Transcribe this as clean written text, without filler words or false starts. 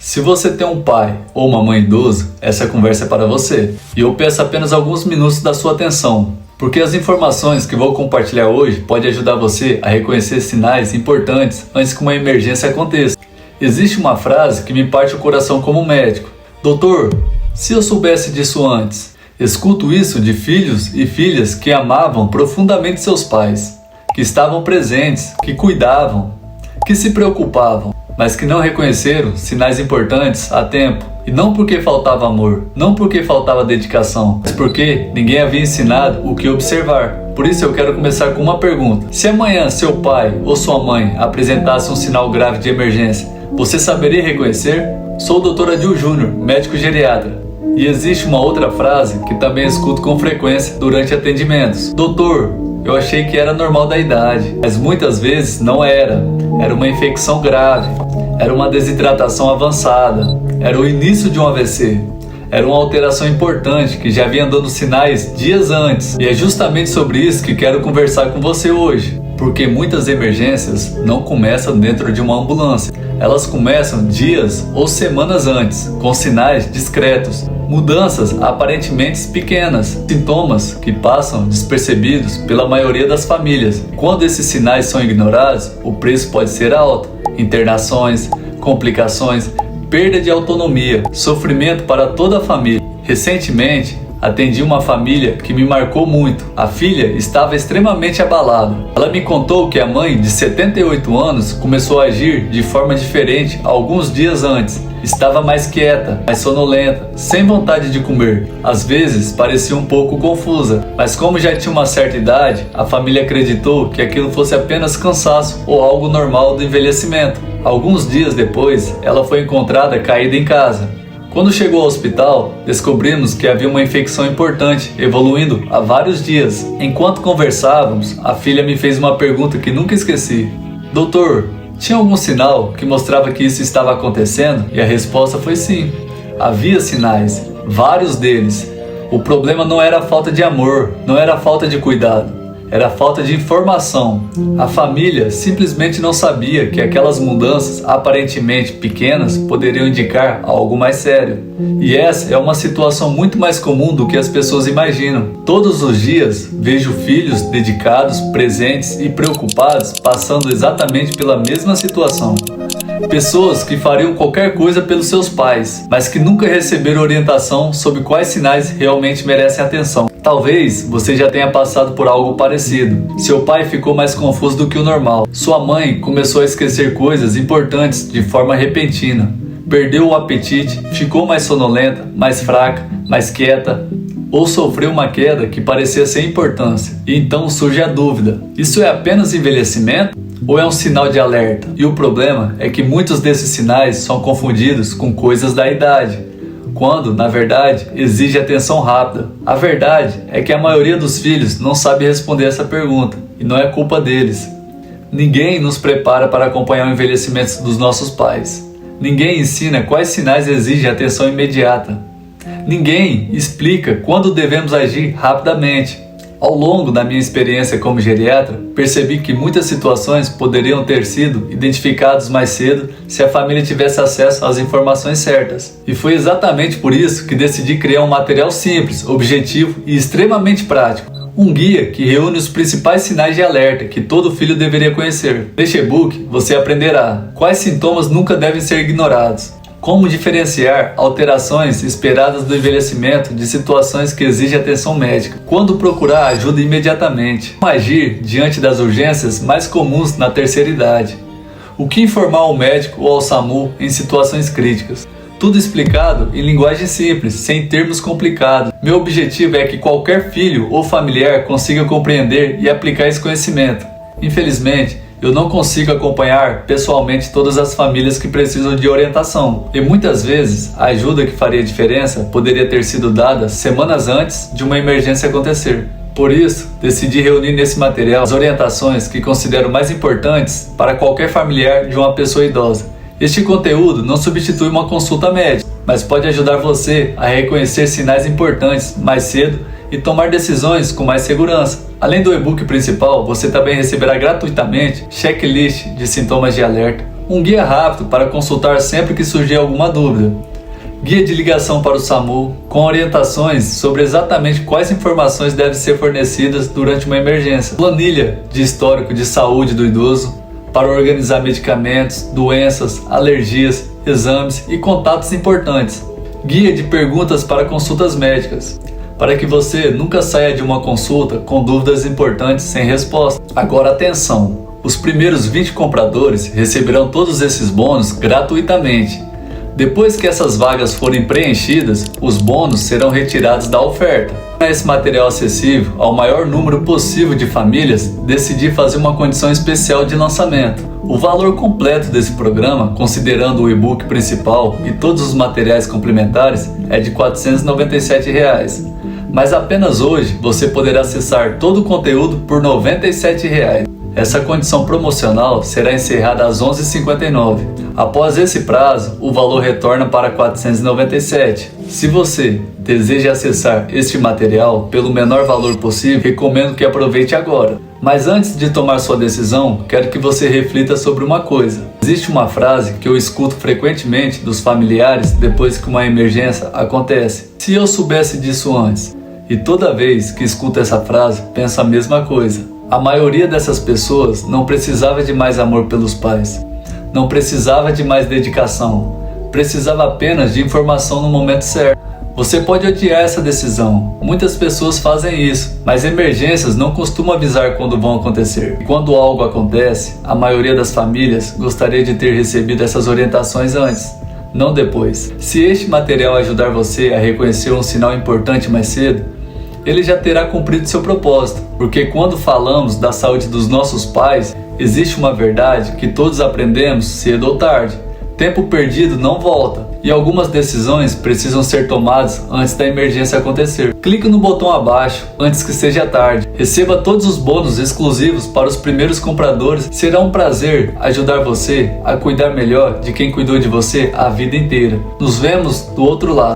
Se você tem um pai ou uma mãe idoso, essa conversa é para você. E eu peço apenas alguns minutos da sua atenção, porque as informações que vou compartilhar hoje podem ajudar você a reconhecer sinais importantes antes que uma emergência aconteça. Existe uma frase que me parte o coração como médico. Doutor, se eu soubesse disso antes. Escuto isso de filhos e filhas que amavam profundamente seus pais, que estavam presentes, que cuidavam, que se preocupavam, mas que não reconheceram sinais importantes a tempo. E não porque faltava amor, não porque faltava dedicação, mas porque ninguém havia ensinado o que observar. Por isso eu quero começar com uma pergunta. Se amanhã seu pai ou sua mãe apresentasse um sinal grave de emergência, você saberia reconhecer? Sou o Dr. Adil Júnior, médico geriatra. E existe uma outra frase que também escuto com frequência durante atendimentos. Doutor, eu achei que era normal da idade, mas muitas vezes não era. Era uma infecção grave, era uma desidratação avançada, era o início de um AVC, era uma alteração importante que já vinha dando sinais dias antes. E é justamente sobre isso que quero conversar com você hoje, porque muitas emergências não começam dentro de uma ambulância. Elas começam dias ou semanas antes, com sinais discretos, mudanças aparentemente pequenas, sintomas que passam despercebidos pela maioria das famílias. Quando esses sinais são ignorados, o preço pode ser alto. Internações, complicações, perda de autonomia, sofrimento para toda a família. Recentemente, atendi uma família que me marcou muito. A filha estava extremamente abalada. Ela me contou que a mãe, de 78 anos, começou a agir de forma diferente alguns dias antes. Estava mais quieta, mais sonolenta, sem vontade de comer. Às vezes parecia um pouco confusa, mas como já tinha uma certa idade, a família acreditou que aquilo fosse apenas cansaço ou algo normal do envelhecimento. Alguns dias depois, ela foi encontrada caída em casa. Quando chegou ao hospital, descobrimos que havia uma infecção importante, evoluindo há vários dias. Enquanto conversávamos, a filha me fez uma pergunta que nunca esqueci. Doutor, tinha algum sinal que mostrava que isso estava acontecendo? E a resposta foi sim. Havia sinais, vários deles. O problema não era a falta de amor, não era a falta de cuidado. Era a falta de informação. A família simplesmente não sabia que aquelas mudanças aparentemente pequenas poderiam indicar algo mais sério. E essa é uma situação muito mais comum do que as pessoas imaginam. Todos os dias vejo filhos dedicados, presentes e preocupados passando exatamente pela mesma situação. Pessoas que fariam qualquer coisa pelos seus pais, mas que nunca receberam orientação sobre quais sinais realmente merecem atenção. Talvez você já tenha passado por algo parecido. Seu pai ficou mais confuso do que o normal. Sua mãe começou a esquecer coisas importantes de forma repentina. Perdeu o apetite, ficou mais sonolenta, mais fraca, mais quieta, ou sofreu uma queda que parecia sem importância. E então surge a dúvida: isso é apenas envelhecimento? Ou é um sinal de alerta? E o problema é que muitos desses sinais são confundidos com coisas da idade, quando, na verdade, exige atenção rápida. A verdade é que a maioria dos filhos não sabe responder essa pergunta, e não é culpa deles. Ninguém nos prepara para acompanhar o envelhecimento dos nossos pais. Ninguém ensina quais sinais exigem atenção imediata. Ninguém explica quando devemos agir rapidamente. Ao longo da minha experiência como geriatra, percebi que muitas situações poderiam ter sido identificadas mais cedo se a família tivesse acesso às informações certas. E foi exatamente por isso que decidi criar um material simples, objetivo e extremamente prático. Um guia que reúne os principais sinais de alerta que todo filho deveria conhecer. Neste e-book, você aprenderá quais sintomas nunca devem ser ignorados, como diferenciar alterações esperadas do envelhecimento de situações que exigem atenção médica, quando procurar ajuda imediatamente, como agir diante das urgências mais comuns na terceira idade, o que informar ao médico ou ao SAMU em situações críticas. Tudo explicado em linguagem simples, sem termos complicados. Meu objetivo é que qualquer filho ou familiar consiga compreender e aplicar esse conhecimento. Infelizmente, eu não consigo acompanhar pessoalmente todas as famílias que precisam de orientação. E muitas vezes, a ajuda que faria diferença poderia ter sido dada semanas antes de uma emergência acontecer. Por isso, decidi reunir nesse material as orientações que considero mais importantes para qualquer familiar de uma pessoa idosa. Este conteúdo não substitui uma consulta médica, mas pode ajudar você a reconhecer sinais importantes mais cedo e tomar decisões com mais segurança. Além do e-book principal, você também receberá gratuitamente checklist de sintomas de alerta, Um guia rápido para consultar sempre que surgir alguma dúvida. Guia de ligação para o SAMU, com orientações sobre exatamente quais informações devem ser fornecidas durante uma emergência. Planilha de histórico de saúde do idoso, para organizar medicamentos, doenças, alergias, exames e contatos importantes. Guia de perguntas para consultas médicas, para que você nunca saia de uma consulta com dúvidas importantes sem resposta. Agora atenção! Os primeiros 20 compradores receberão todos esses bônus gratuitamente. Depois que essas vagas forem preenchidas, os bônus serão retirados da oferta. Para esse material acessível ao maior número possível de famílias, decidi fazer uma condição especial de lançamento. O valor completo desse programa, considerando o e-book principal e todos os materiais complementares, é de R$ 497. Mas apenas hoje você poderá acessar todo o conteúdo por R$ 97. Essa condição promocional será encerrada às 11h59. Após esse prazo, o valor retorna para R$ 497. Se você deseja acessar este material pelo menor valor possível, recomendo que aproveite agora. Mas antes de tomar sua decisão, quero que você reflita sobre uma coisa. Existe uma frase que eu escuto frequentemente dos familiares depois que uma emergência acontece. Se eu soubesse disso antes. E toda vez que escuto essa frase, penso a mesma coisa. A maioria dessas pessoas não precisava de mais amor pelos pais, não precisava de mais dedicação, precisava apenas de informação no momento certo. Você pode odiar essa decisão, muitas pessoas fazem isso, mas emergências não costumam avisar quando vão acontecer. E quando algo acontece, a maioria das famílias gostaria de ter recebido essas orientações antes, não depois. Se este material ajudar você a reconhecer um sinal importante mais cedo, ele já terá cumprido seu propósito, porque quando falamos da saúde dos nossos pais, existe uma verdade que todos aprendemos cedo ou tarde. Tempo perdido não volta, e algumas decisões precisam ser tomadas antes da emergência acontecer. Clique no botão abaixo antes que seja tarde. Receba todos os bônus exclusivos para os primeiros compradores. Será um prazer ajudar você a cuidar melhor de quem cuidou de você a vida inteira. Nos vemos do outro lado.